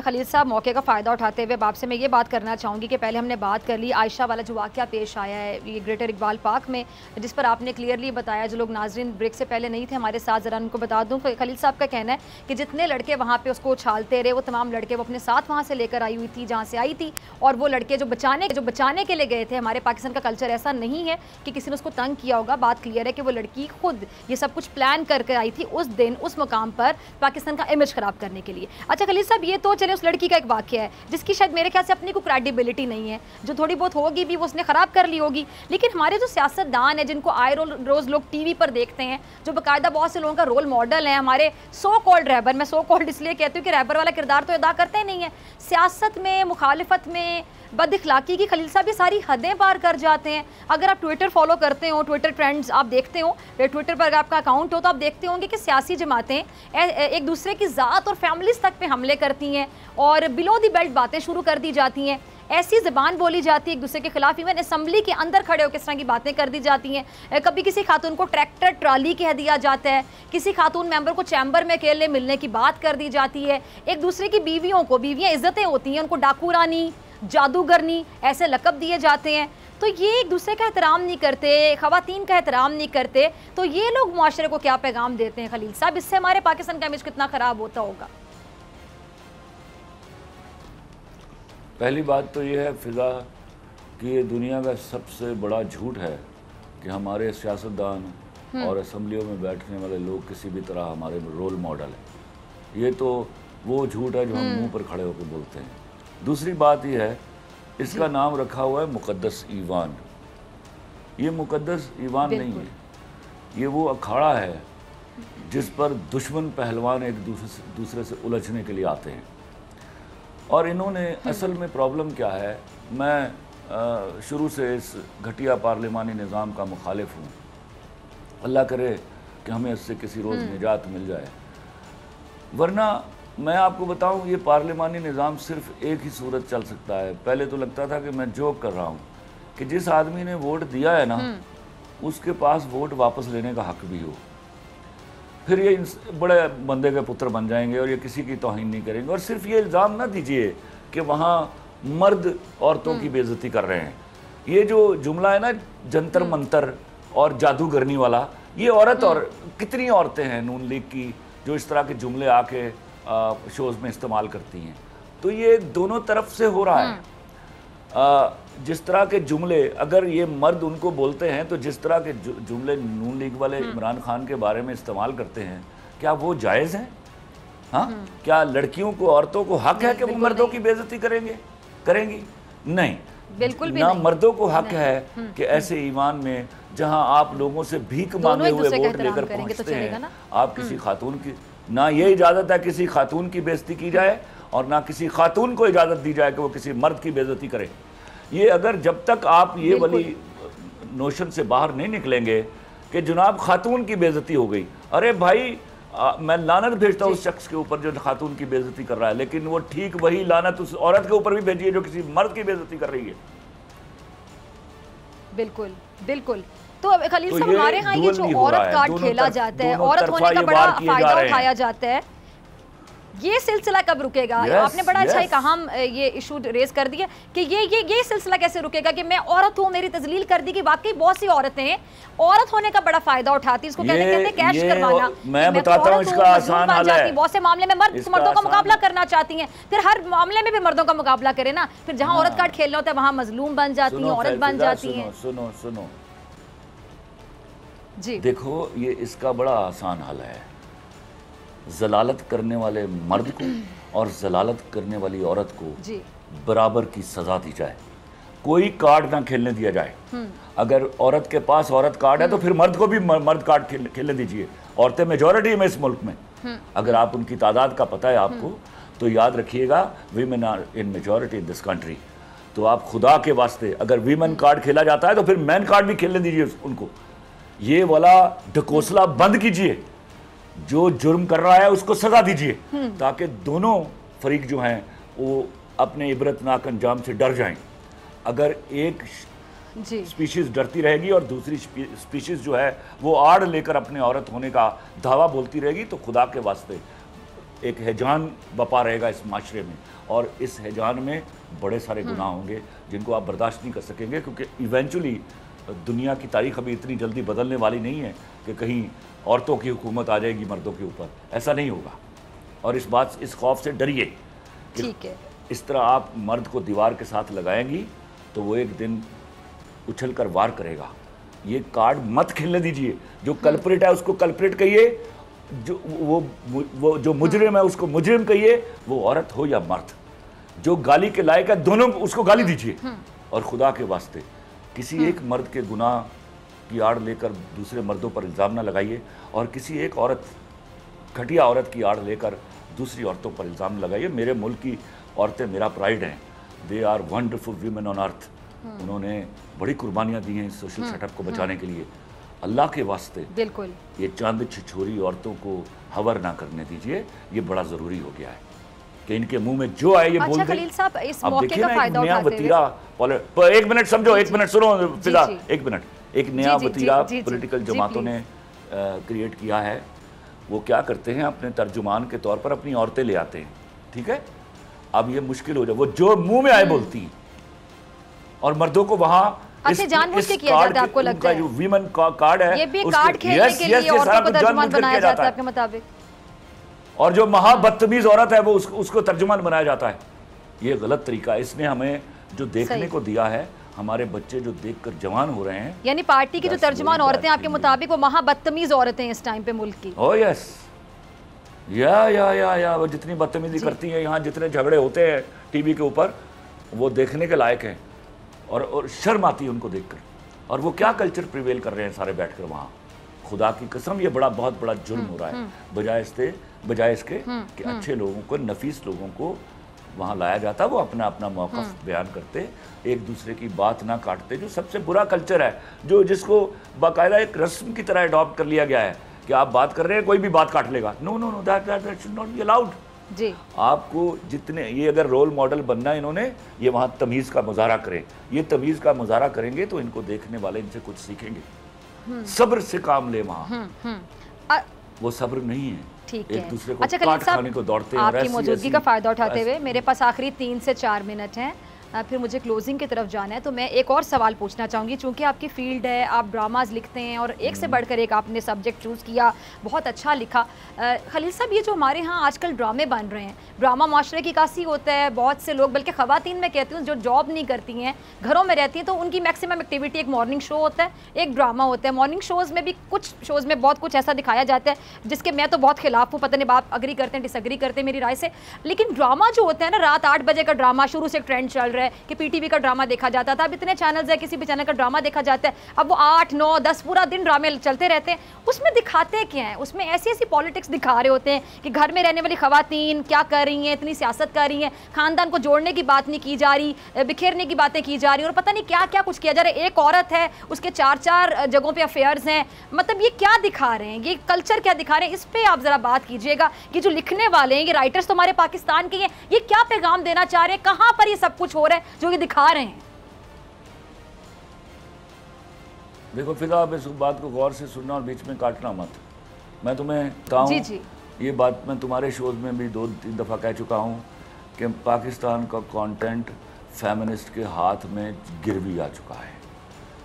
खलील साहब, मौके का फ़ायदा उठाते हुए आपसे मैं ये बात करना चाहूँगी कि पहले हमने बात कर ली आयशा वाला जो वाक़या पेश आया है ये ग्रेटर इकबाल पार्क में, जिस पर आपने क्लियरली बताया। जो लोग नाज़रीन ब्रेक से पहले नहीं थे हमारे साथ, ज़रा उनको बता दूँ कि खलील साहब का कहना है कि जितने लड़के वहाँ पर उसको उछालते रहे, वो तमाम लड़के वो अपने साथ वहाँ से लेकर आई हुई थी जहाँ से आई थी, और वो लड़के जो बचाने के लिए गए थे। हमारे पाकिस्तान का कल्चर ऐसा नहीं है कि किसी ने उसको तंग किया होगा। बात क्लियर है कि वो लड़की खुद ये सब कुछ प्लान करके आई थी उस दिन उस मुकाम पर पाकिस्तान का इमेज ख़राब करने के लिए। अच्छा खलील साहब, ये तो चले उस लड़की का एक वाक़या है जिसकी शायद मेरे ख्याल से अपनी कोई क्रेडिबिलिटी नहीं है, जो थोड़ी बहुत होगी भी वो उसने ख़राब कर ली होगी। लेकिन हमारे जो सियासतदान है जिनको आए रोज़ लोग टीवी पर देखते हैं, जो बाकायदा बहुत से लोगों का रोल मॉडल है, हमारे सो कॉल्ड रहबर, मैं सो कॉल्ड इसलिए कहती हूँ कि रहबर वाला किरदार तो अदा करते ही नहीं है, सियासत में, मुखालिफत में, बदअखलाकी की खलील साहब ये सारी हदें पार कर जाते हैं। अगर आप ट्विटर फॉलो करते हो, ट्विटर ट्रेंड्स आप देखते हो, ट्विटर पर अगर आपका अकाउंट हो तो आप देखते होंगे कि सियासी जमातें एक दूसरे की ज़ात और फैमिलीज तक पे हमले करती हैं और बिलो दी बेल्ट बातें शुरू कर दी जाती हैं। ऐसी ज़बान बोली जाती है एक दूसरे के खिलाफ, इवन असम्बली के अंदर खड़े होकर इस तरह की बातें कर दी जाती हैं। कभी किसी खातून को ट्रैक्टर ट्राली कह दिया जाता है, किसी खातून मेंबर को चैम्बर में अकेले मिलने की बात कर दी जाती है। एक दूसरे की बीवियों को, बीवियाँ इज्जतें होती हैं, उनको डाकू रानी, जादूगरनी ऐसे लक़ब दिए जाते हैं। तो ये एक दूसरे का एहतराम नहीं करते, ख़वातीन का एहतराम नहीं करते, तो ये लोग मुआशरे को क्या पैगाम देते हैं खलील साहब? इससे हमारे पाकिस्तान का इमेज कितना ख़राब होता होगा? पहली बात तो ये है फिज़ा कि ये दुनिया का सबसे बड़ा झूठ है कि हमारे सियासतदान और असम्बलियों में बैठने वाले लोग किसी भी तरह हमारे रोल मॉडल हैं। ये तो वो झूठ है जो हम मुंह पर खड़े होकर बोलते हैं। दूसरी बात यह है, इसका नाम रखा हुआ है मुक़द्दस ईवान। ये मुक़द्दस ईवान नहीं है, ये वो अखाड़ा है जिस पर दुश्मन पहलवान एक दूसरे से उलझने के लिए आते हैं। और इन्होंने असल में प्रॉब्लम क्या है, मैं शुरू से इस घटिया पार्लिमानी निज़ाम का मुखालिफ हूँ। अल्लाह करे कि हमें इससे किसी रोज़ निजात मिल जाए। वरना मैं आपको बताऊं, ये पार्लिमानी निज़ाम सिर्फ एक ही सूरत चल सकता है। पहले तो लगता था कि मैं जोक कर रहा हूं कि जिस आदमी ने वोट दिया है ना, उसके पास वोट वापस लेने का हक भी हो। फिर ये बड़े बंदे के पुत्र बन जाएंगे और ये किसी की तौहीन नहीं करेंगे। और सिर्फ ये इल्ज़ाम ना दीजिए कि वहाँ मर्द औरतों की बेइज्जती कर रहे हैं। ये जो जुमला है ना, जंतर मंतर और जादूगरनी वाला, ये औरत और कितनी औरतें हैं नून लीग की जो इस तरह के जुमले आके शोज़ में इस्तेमाल करती हैं। तो ये दोनों तरफ से हो रहा है। जिस तरह के जुमले अगर ये मर्द उनको बोलते हैं, तो जिस तरह के जुमले नून लीग वाले इमरान खान के बारे में इस्तेमाल करते हैं, क्या वो जायज़ हैं? हाँ, क्या लड़कियों को, औरतों को हक है कि वो मर्दों की बेइज्जती करेंगी? नहीं, बिल्कुल भी ना नहीं। मर्दों को हक है कि ऐसे ईमान में जहां आप लोगों से भीख मांगे हुए वोट लेकर पहुंचते हैं, आप किसी खातून की, ना ये इजाज़त है किसी खातून की बेइज्जती की जाए और ना किसी खातून को इजाज़त दी जाए कि वो किसी मर्द की बेइज्जती करे। ये अगर जब तक आप ये वाली नोशन से बाहर नहीं निकलेंगे कि जनाब खातून की बेइज्जती हो गई, अरे भाई मैं लानत भेजता हूँ उस शख्स के ऊपर जो खातून की बेइज्जती कर रहा है, लेकिन वो ठीक वही लानत उस औरत के ऊपर भी भेजिए जो किसी मर्द की बेइज्जती कर रही है। बिल्कुल बिल्कुल। तो खलील साहब, हमारे यहाँ ये जो औरत कार्ड खेला जाता है, औरत होने का बड़ा फायदा उठाया जाता है, ये सिलसिला कब रुकेगा? आपने बड़ा अच्छा कहा, हम ये इशू रेज कर दिया कि ये सिलसिला कैसे रुकेगा कि मैं औरत हूँ, मेरी तजलील कर दी। कि वाकई बहुत सी औरतें हैं औरत होने का बड़ा फायदा उठाती है, इसको कहते हैं कैश करवाना। मैं बताता हूँ इसका आसान हल है। बहुत से मामले में मर्दों का मुकाबला करना चाहती हैं, फिर हर मामले में भी मर्दों का मुकाबला करे ना, फिर जहाँ औरत कार्ड खेलना होता है वहाँ मजलूम बन जाती है, औरत बन जाती है। सुनो जी, देखो, ये इसका बड़ा आसान हल है। जलालत करने वाले मर्द को और जलालत करने वाली औरत को बराबर की सजा दी जाए, कोई कार्ड ना खेलने दिया जाए। अगर औरत के पास औरत कार्ड है तो फिर मर्द को भी मर्द कार्ड खेलने दीजिए। औरतें मेजॉरिटी में इस मुल्क में, अगर आप उनकी तादाद का पता है आपको, तो याद रखिएगा women are in majority in this country. तो आप खुदा के वास्ते, अगर वीमेन कार्ड खेला जाता है तो फिर मैन कार्ड भी खेलने दीजिए उनको। ये वाला ढकोसला बंद कीजिए, जो जुर्म कर रहा है उसको सजा दीजिए, ताकि दोनों फरीक जो हैं वो अपने इबरतनाक अंजाम से डर जाएं। अगर एक स्पीशीज डरती रहेगी और दूसरी स्पीशीज जो है वो आड़ लेकर अपने औरत होने का दावा बोलती रहेगी, तो खुदा के वास्ते एक हैजान बपा रहेगा इस माशरे में, और इस हैजान में बड़े सारे गुनाह होंगे जिनको आप बर्दाश्त नहीं कर सकेंगे, क्योंकि इवेंचुअली दुनिया की तारीख अभी इतनी जल्दी बदलने वाली नहीं है कि कहीं औरतों की हुकूमत आ जाएगी मर्दों के ऊपर। ऐसा नहीं होगा, और इस खौफ से डरिए। ठीक है, इस तरह आप मर्द को दीवार के साथ लगाएंगी तो वो एक दिन उछल कर वार करेगा। ये कार्ड मत खेलने दीजिए। जो कल्प्रिट है उसको कल्प्रिट कहिए, जो वो जो मुजरिम है उसको मुजरिम कहिए, वो औरत हो या मर्द। जो गाली के लायक है दोनों उसको गाली दीजिए। और खुदा के वास्ते किसी एक मर्द के गुनाह की आड़ लेकर दूसरे मर्दों पर इल्ज़ाम ना लगाइए, और किसी एक औरत, घटिया औरत की आड़ लेकर दूसरी औरतों पर इल्ज़ाम लगाइए। मेरे मुल्क की औरतें मेरा प्राइड हैं। They are wonderful women on earth. उन्होंने बड़ी कुर्बानियाँ दी हैं इस सोशल सेटअप को बचाने के लिए। अल्लाह के वास्ते बिल्कुल ये चंद छिछोरी औरतों को हवर ना करने दीजिए। ये बड़ा ज़रूरी हो गया है कि इनके मुंह में जो आए ये बोल दें। खलील साहब, इस अब मौके देखिए का ना, फायदा एक नया उठाते वतीरा, एक मिनट समझो, एक मिनट सुनो फिजा, एक मिनट, एक नया वतीरा पॉलिटिकल जमातों ने क्रिएट किया है। वो क्या करते हैं, अपने तर्जुमान के तौर पर अपनी औरतें ले आते हैं, ठीक है। अब ये मुश्किल हो जाए, वो जो मुंह में आए बोलती हैं, और मर्दों को वहां जानबूझ के किया जाता है। आपको लगता है जो वीमेन का कार्ड है, ये भी कार्ड खेलने के लिए औरतों को तर्जुमान बनाया जाता है आपके मुताबिक, और जो महाबदतमीज औरत है वो उसको तर्जुमान बनाया जाता है। ये गलत तरीका है। इसने हमें जो देखने को दिया है, हमारे बच्चे जो देखकर जवान हो रहे हैं, यानी पार्टी की जो तर्जुमान औरतें आपके मुताबिक वो महाबदतमीज औरतें इस टाइम पे मुल्क की। ओह यस, या वो जितनी बदतमीजी करती हैं, यहाँ जितने झगड़े होते हैं टीवी के ऊपर, वो देखने के लायक हैं, और शर्म आती है उनको देखकर। और वो क्या कल्चर प्रिवेल कर रहे हैं सारे बैठकर वहाँ। खुदा की कसम ये बहुत बड़ा जुर्म हो रहा है। बजाय इसके कि अच्छे लोगों को, नफीस लोगों को वहाँ लाया जाता, वो अपना अपना मौक़िफ़ बयान करते, एक दूसरे की बात ना काटते, जो सबसे बुरा कल्चर है, जिसको बाकायदा एक रस्म की तरह अडॉप्ट कर लिया गया है कि आप बात कर रहे हैं, कोई भी बात काट लेगा। No, that should not be allowed. जी, आपको जितने ये अगर रोल मॉडल बनना है इन्होंने, ये वहाँ तमीज़ का मुजाहरा करें। ये तमीज़ का मुजाहरा करेंगे तो इनको देखने वाले इनसे कुछ सीखेंगे। सब्र से काम ले वहाँ। वो सब्र नहीं है, ठीक एक है। दूसरे को अच्छा काट खाने को दौड़ते हैं। आपकी मौजूदगी का फ़ायदा उठाते हुए मेरे पास आखिरी 3 से 4 मिनट हैं, फिर मुझे क्लोजिंग की तरफ जाना है, तो मैं एक और सवाल पूछना चाहूँगी। चूँकि आपकी फील्ड है, आप ड्रामाज लिखते हैं और एक से बढ़कर एक आपने सब्जेक्ट चूज़ किया, बहुत अच्छा लिखा। खलील साहब, ये जो हमारे यहाँ आजकल ड्रामे बन रहे हैं, ड्रामा माशरे की कासी होता है। बहुत से लोग, बल्कि ख़वातीन मैं कहती हूँ, जो जॉब नहीं करती हैं, घरों में रहती हैं, तो उनकी मैक्सिमम एक्टिविटी एक मॉर्निंग शो होता है, एक ड्रामा होता है। मॉर्निंग शोज़ में भी कुछ शोज़ में बहुत कुछ ऐसा दिखाया जाता है जिसके मैं तो बहुत खिलाफ हूँ। पता नहीं आप अग्री करते हैं, डिसअग्री करते हैं मेरी राय से, लेकिन ड्रामा जो होता है ना, रात 8 बजे का ड्रामा, शुरू से एक ट्रेंड चल रहा है कि पीटीवी का ड्रामा देखा जाता था। अब इतने चैनल्स है, किसी भी चैनल का ड्रामा देखा जाता है, अब वो 8, 9, 10 पूरा दिन ड्रामे चलते रहते हैं। उसमें दिखाते क्या है? उसमें ऐसी पॉलिटिक्स दिखा रहे होते हैं कि घर में रहने वाली खवातीन क्या कर रही हैं, इतनी सियासत कर रही हैं, खानदान को जोड़ने की बात नहीं की जा रही, बिखेरने की बातें की जा रही, और पता नहीं क्या क्या कुछ किया जा रहा है। एक औरत है, उसके 4-4 जगहों पे अफेयर्स हैं। मतलब ये क्या दिखा रहे हैं, ये कल्चर क्या दिखा रहे हैं? इस पर आप ज़रा बात कीजिएगा कि जो लिखने वाले हैं, ये राइटर्स तो हमारे पाकिस्तान के हैं, ये क्या पैगाम देना चाह रहे हैं, कहाँ पर ये सब कुछ हो रहा है जो ये दिखा रहे हैं? देखो फिजा, आप इस बात को गौर से सुनना और बीच में काटना मत। मैं तुम्हें बताऊँ, ये बात मैं तुम्हारे शोज़ में भी 2-3 दफ़ा कह चुका हूँ कि पाकिस्तान का कंटेंट फेमिनिस्ट के हाथ में गिरवी आ चुका है।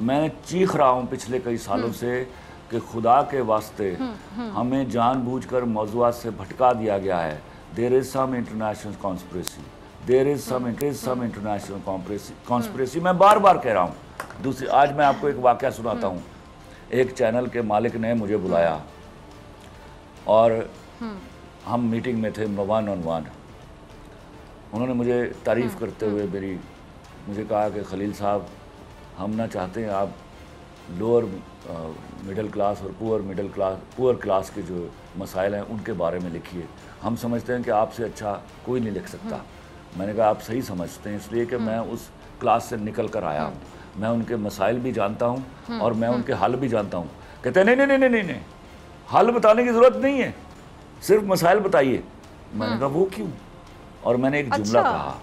मैं चीख रहा हूँ पिछले कई सालों से कि खुदा के वास्ते हमें जानबूझकर मौज़ूआत से भटका दिया गया है। There is some international conspiracy, there is some international conspiracy. मैं बार बार कह रहा हूँ। दूसरी, आज मैं आपको एक वाक़या सुनाता हूँ। एक चैनल के मालिक ने मुझे बुलाया और हम मीटिंग में थे, 1 on 1। उन्होंने मुझे तारीफ़ करते हुए मुझे कहा कि खलील साहब, हम ना चाहते हैं आप लोअर मिडिल क्लास और पुअर क्लास के जो मसाइल हैं उनके बारे में लिखिए। हम समझते हैं कि आपसे अच्छा कोई नहीं लिख सकता। मैंने कहा आप सही समझते हैं, इसलिए कि मैं उस क्लास से निकल कर आया हूँ। मैं उनके मसाइल भी जानता हूँ और मैं उनके हल भी जानता हूँ। कहते हैं नहीं, हल बताने की ज़रूरत नहीं है, सिर्फ मसाइल बताइए। मैंने कहा वो क्यों? और मैंने एक जुमला कहा।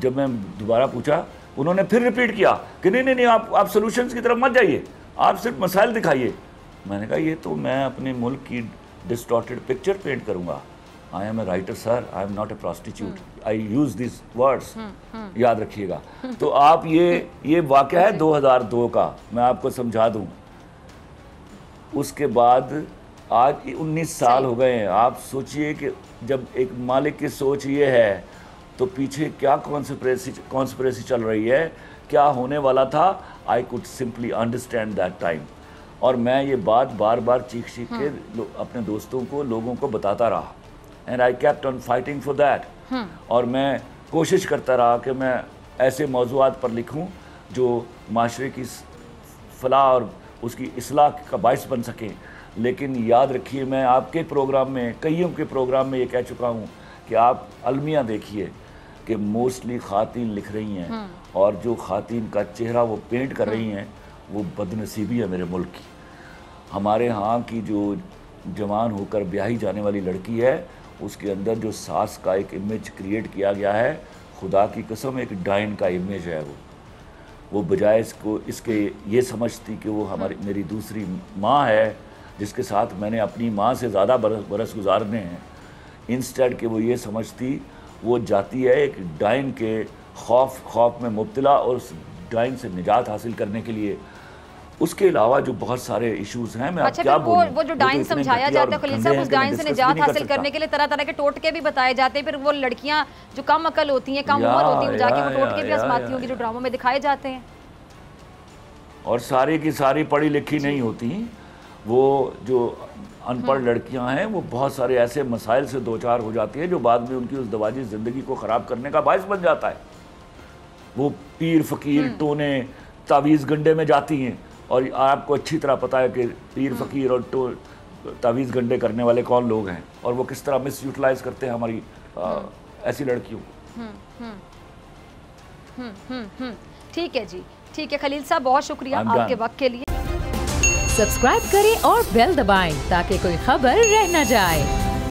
जब मैं दोबारा पूछा, उन्होंने फिर रिपीट किया कि नहीं, आप सॉल्यूशंस की तरफ मत जाइए, आप सिर्फ मसाइल दिखाइए। मैंने कहा ये तो मैं अपने मुल्क की डिस्टॉर्टेड पिक्चर पेंट करूँगा। I am a writer sir, I am not a prostitute, I use this words, याद रखिएगा। तो आप ये वाक़या है 2002 का, मैं आपको समझा दूं। उसके बाद आज 19 साल हो गए हैं। आप सोचिए कि जब एक मालिक की सोच ये है तो पीछे क्या कॉन्स्पिरेसी चल रही है, क्या होने वाला था। I could simply understand that time. और मैं ये बात बार बार चीख के अपने दोस्तों को, लोगों को बताता रहा, and I kept on fighting for that. और मैं कोशिश करता रहा कि मैं ऐसे मौज़ूआत पर लिखूं जो माशरे की फलाह और उसकी इस्लाह का बाइस बन सकें। लेकिन याद रखिए, मैं आपके प्रोग्राम में, कईयों के प्रोग्राम में ये कह चुका हूँ कि आप अलमिया देखिए कि मोस्टली ख़ातीन लिख रही हैं, और जो ख़ातीन का चेहरा वो पेंट कर रही हैं वो बदनसीबी है मेरे मुल्क की। हमारे यहाँ की जो जवान होकर ब्याही जाने वाली लड़की है, उसके अंदर जो सास का एक इमेज क्रिएट किया गया है, खुदा की कसम एक डाइन का इमेज है वो बजाय इसके ये समझती कि वो मेरी दूसरी माँ है, जिसके साथ मैंने अपनी माँ से ज़्यादा बरस गुजारने हैं। इंस्टेड कि वो ये समझती, वो जाती है एक डाइन के खौफ में मुब्तला, और उस डाइन से निजात हासिल करने के लिए। उसके अलावा जो बहुत सारे इश्यूज हैं, मैं अच्छा, क्या बोलूं, वो जो डाइन समझाया जाता है खलील साहब, उस डाइन से निजात हासिल करने के लिए तरह तरह के टोटके भी बताए जाते हैं। फिर वो लड़कियां जो कम अकल होती हैं, कम उम्र होती हैं, जाके वो टोटके भी आजमाती होंगी जो ड्रामों में दिखाए जाते हैं। और सारी की सारी पढ़ी लिखी नहीं होती। वो जो अनपढ़ लड़कियां हैं, वो बहुत सारे ऐसे मसाइल से दो चार हो जाती हैं जो बाद में उनकी उस दवाजी ज़िंदगी को ख़राब करने का बायस बन जाता है। वो पीर फ़कीर टोने तावीज़ गंडे में जाती हैं, और आपको अच्छी तरह पता है कि पीर फ़कीर और तावीज़ गंडे करने वाले कौन लोग हैं, और वो किस तरह मिस यूटिलाइज़ करते हैं हमारी ऐसी लड़कियों को। ठीक है जी, ठीक है खलील साहब, बहुत शुक्रिया आपके वक्त के लिए। सब्सक्राइब करें और बेल दबाएं ताकि कोई खबर रह न जाए।